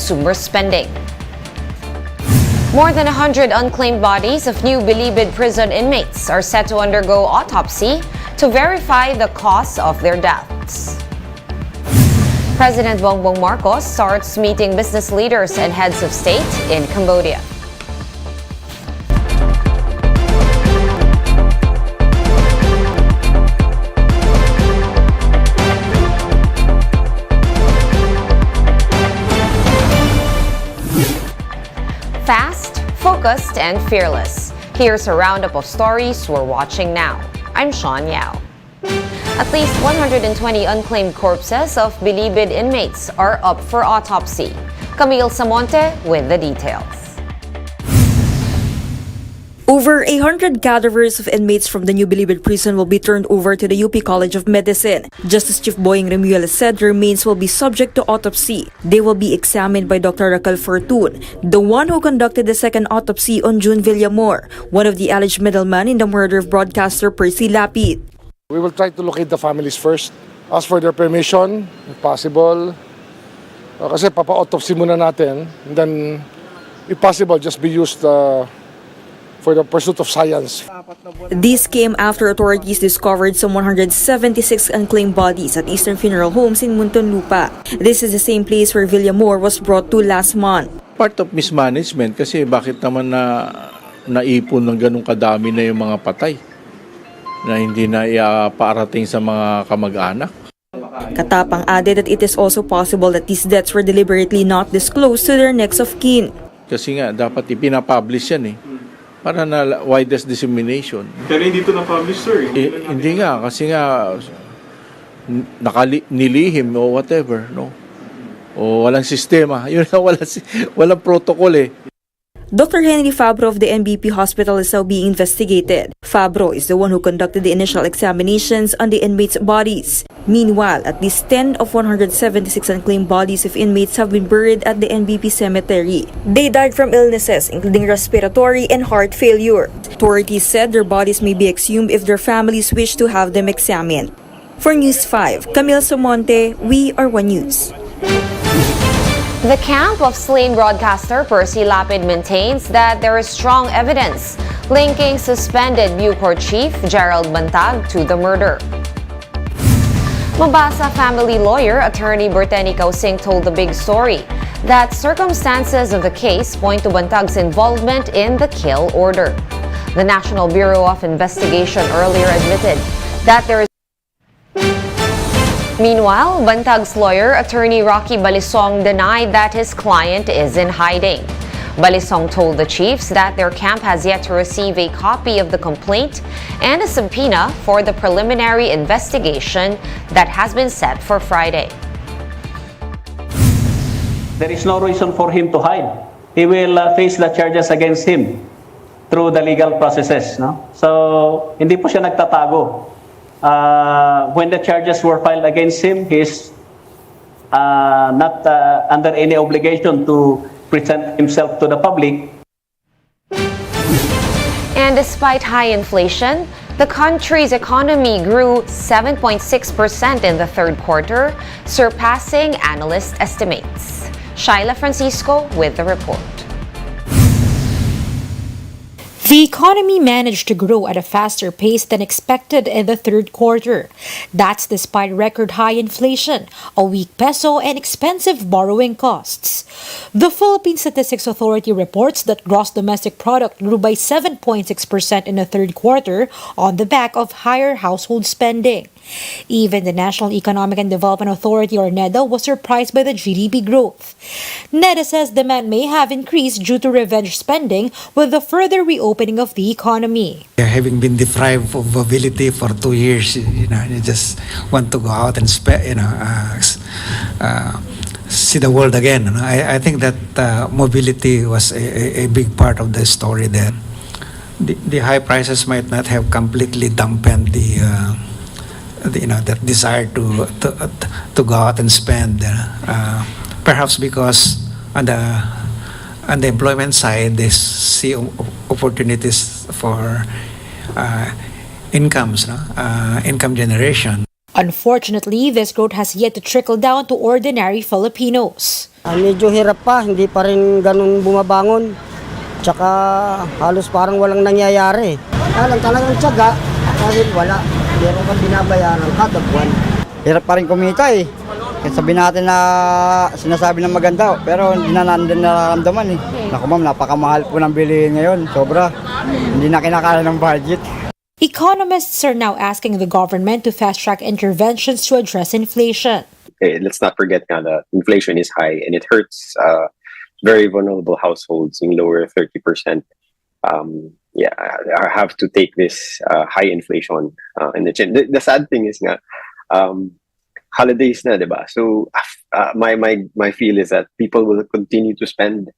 consumer spending. More than 100 unclaimed bodies of new Bilibid prison inmates are set to undergo autopsy to verify the cause of their deaths. President Bongbong Marcos starts meeting business leaders and heads of state in Cambodia. Fast, focused, and fearless. Here's a roundup of stories we're watching now. I'm Sean Yao. At least 120 unclaimed corpses of Bilibid inmates are up for autopsy. Camille Samonte with the details. Over 100 cadavers of inmates from the new Bilibid prison will be turned over to the UP College of Medicine. Justice Chief Boying Remulla said the remains will be subject to autopsy. They will be examined by Dr. Raquel Fortun, the one who conducted the second autopsy on June Villamor, one of the alleged middlemen in the murder of broadcaster Percy Lapid. We will try to locate the families first, ask for their permission, if possible. Kasi papa-autopsy muna natin, and then, if possible, just be used for the pursuit of science. This came after authorities discovered some 176 unclaimed bodies at Eastern Funeral Homes in Muntinlupa. This is the same place where Villamor was brought to last month. Part of mismanagement kasi bakit naman naipon ng ganung kadami na yung mga patay na hindi na iaparating sa mga kamag-anak. Katapang added that it is also possible that these deaths were deliberately not disclosed to their next of kin. Kasi nga dapat ipinapublish yan para na widest dissemination. Pero hindi ito na-publish, sir. Hindi nga, kasi nga nilihim o whatever, no? O walang sistema. Yun na, walang protocol Dr. Henry Fabro of the NBP hospital is now being investigated. Fabro is the one who conducted the initial examinations on the inmates' bodies. Meanwhile, at least 10 of 176 unclaimed bodies of inmates have been buried at the NBP cemetery. They died from illnesses, including respiratory and heart failure. Authorities said their bodies may be exhumed if their families wish to have them examined. For News 5, Camille Samonte, We Are One News. The camp of slain broadcaster Percy Lapid maintains that there is strong evidence linking suspended Bucor chief Gerald Bantag to the murder. Mabasa family lawyer attorney Berteni Kausing told the big story that circumstances of the case point to Bantag's involvement in the kill order. The National Bureau of Investigation earlier admitted that there is. Meanwhile, Bantag's lawyer, attorney Rocky Balisong, denied that his client is in hiding. Balisong told the chiefs that their camp has yet to receive a copy of the complaint and a subpoena for the preliminary investigation that has been set for Friday. There is no reason for him to hide. He will face the charges against him through the legal processes. No? So, hindi po siya nagtatago. When the charges were filed against him, he is not under any obligation to present himself to the public. And despite high inflation, the country's economy grew 7.6% in the third quarter, surpassing analyst estimates. Shaila Francisco with the report. The economy managed to grow at a faster pace than expected in the third quarter. That's despite record high inflation, a weak peso, and expensive borrowing costs. The Philippine Statistics Authority reports that gross domestic product grew by 7.6% in the third quarter on the back of higher household spending. Even the National Economic and Development Authority, or NEDA, was surprised by the GDP growth. NEDA says demand may have increased due to revenge spending with the further reopening of the economy. Having been deprived of mobility for 2 years, you just want to go out and see the world again. I think that mobility was a big part of the story there. The high prices might not have completely dampened that desire to go out and spend. Perhaps because on the employment side, they see opportunities for income generation. Unfortunately, this growth has yet to trickle down to ordinary Filipinos. Medyo hirap pa, hindi pa rin ganun bumabangon. Tsaka halos parang walang nangyayari. Alam talagang tiyaga, kasi wala. Meron kang binabayaran kada buwan. Hirap pa rin kumita eh. Kasi sabihin natin na sinasabi ng maganda, pero hindi na nandun nararamdaman eh. Naku ma'am, napakamahal po ng bilihin ngayon. Sobra. Hindi na kinakaya ng budget. Economists are now asking the government to fast-track interventions to address inflation. Let's not forget that inflation is high and it hurts very vulnerable households in lower 30%. I have to take this high inflation in the chin. The sad thing is nga, holidays na, diba? So my feel is that people will continue to spend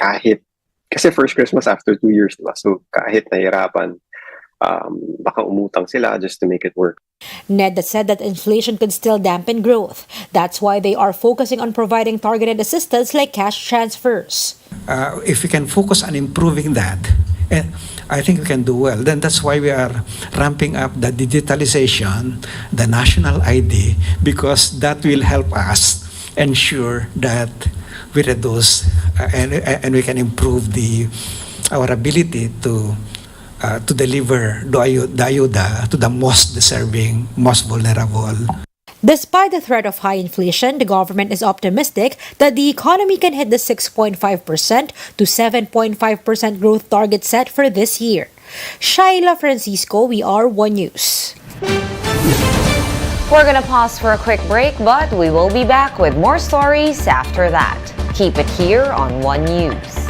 kahit kasi first Christmas after 2 years, diba? So kahit nahirapan, baka umutang sila just to make it work. NEDA said that inflation could still dampen growth. That's why they are focusing on providing targeted assistance like cash transfers. If we can focus on improving that, I think we can do well. Then that's why we are ramping up the digitalization, the national ID, because that will help us ensure that we reduce and we can improve our ability to deliver the ayuda to the most deserving, most vulnerable. Despite the threat of high inflation, the government is optimistic that the economy can hit the 6.5% to 7.5% growth target set for this year. Shaila Francisco, we are One News. We're gonna pause for a quick break, but we will be back with more stories after that. Keep it here on One News.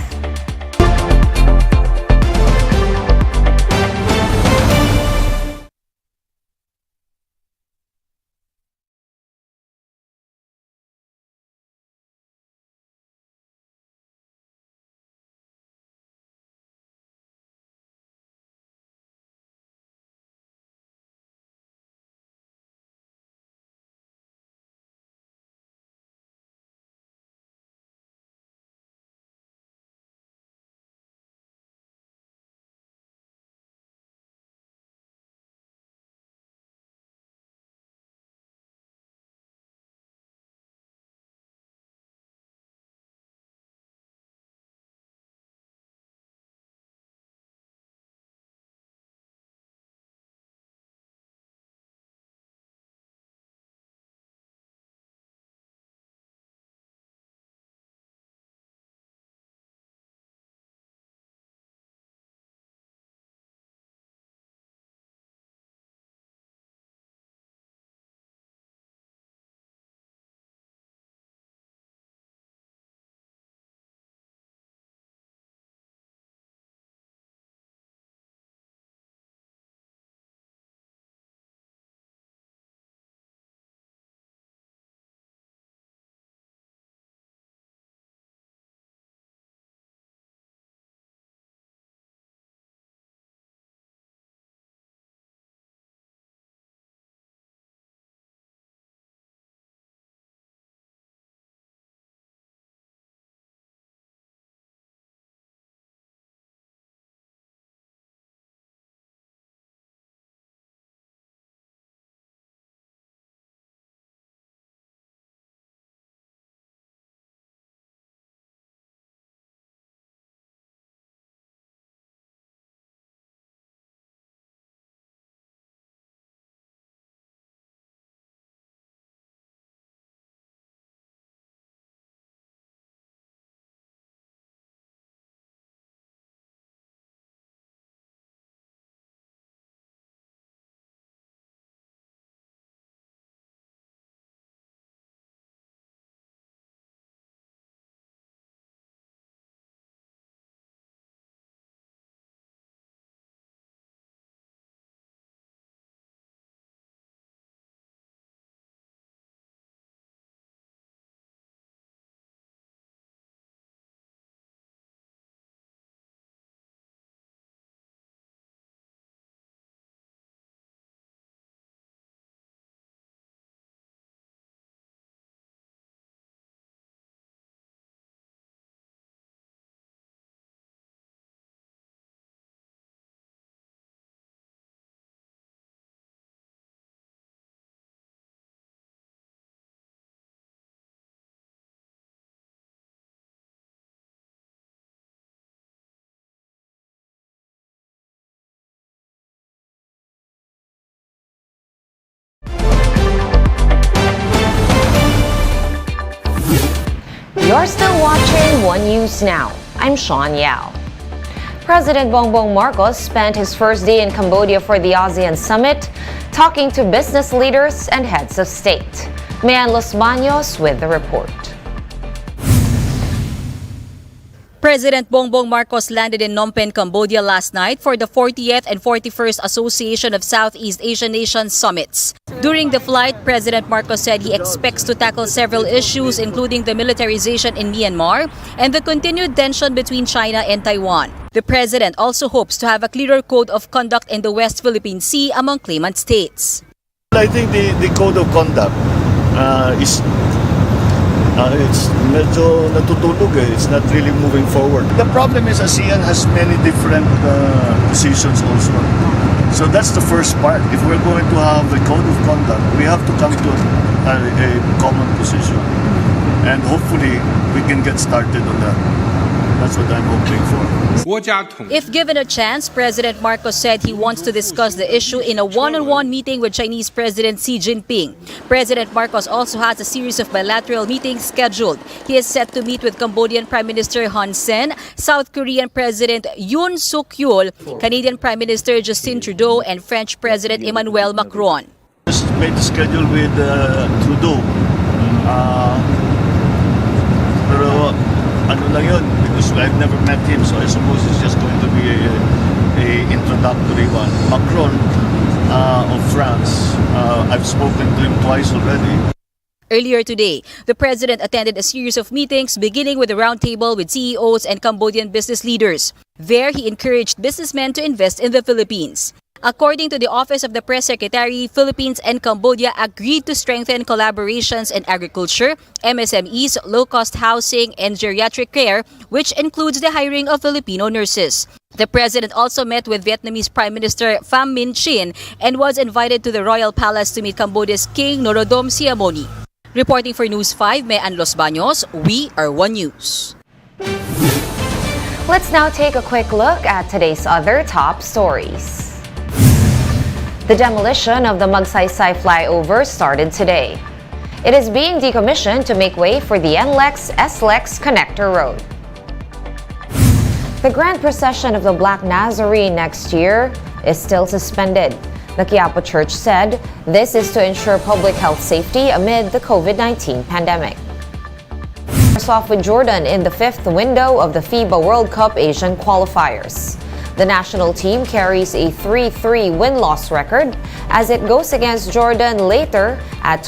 You're still watching One News Now. I'm Sean Yao. President Bongbong Marcos spent his first day in Cambodia for the ASEAN Summit, talking to business leaders and heads of state. Mayan Los Baños with the report. President Bongbong Marcos landed in Phnom Penh, Cambodia last night for the 40th and 41st Association of Southeast Asian Nations Summits. During the flight, President Marcos said he expects to tackle several issues, including the militarization in Myanmar and the continued tension between China and Taiwan. The president also hopes to have a clearer code of conduct in the West Philippine Sea among claimant states. I think the code of conduct is it's medyo natutulog eh. It's not really moving forward. The problem is ASEAN has many different positions also. So that's the first part. If we're going to have a code of conduct, we have to come to a common position. And hopefully we can get started on that. That's what I'm hoping for. If given a chance, President Marcos said he wants to discuss the issue in a one-on-one meeting with Chinese President Xi Jinping. President Marcos also has a series of bilateral meetings scheduled. He is set to meet with Cambodian Prime Minister Hun Sen, South Korean President Yoon Suk-yeol, Canadian Prime Minister Justin Trudeau, and French President Emmanuel Macron. Just made the schedule with Trudeau. Pero ano lang yun, because I've never met him, so I suppose it's just going to be a introductory one. Macron of France, I've spoken to him twice already. Earlier today, the president attended a series of meetings beginning with a roundtable with CEOs and Cambodian business leaders. There, he encouraged businessmen to invest in the Philippines. According to the Office of the Press Secretary, Philippines and Cambodia agreed to strengthen collaborations in agriculture, MSMEs, low-cost housing, and geriatric care, which includes the hiring of Filipino nurses. The president also met with Vietnamese Prime Minister Pham Minh Chinh and was invited to the Royal Palace to meet Cambodia's King Norodom Sihamoni. Reporting for News 5, Mayan Los Baños, we are One News. Let's now take a quick look at today's other top stories. The demolition of the Magsaysay flyover started today. It is being decommissioned to make way for the NLEX-SLEX connector road. The grand procession of the Black Nazarene next year is still suspended. The Quiapo Church said this is to ensure public health safety amid the COVID-19 pandemic. Starts off with Jordan in the fifth window of the FIBA World Cup Asian qualifiers. The national team carries a 3-3 win-loss record as it goes against Jordan later at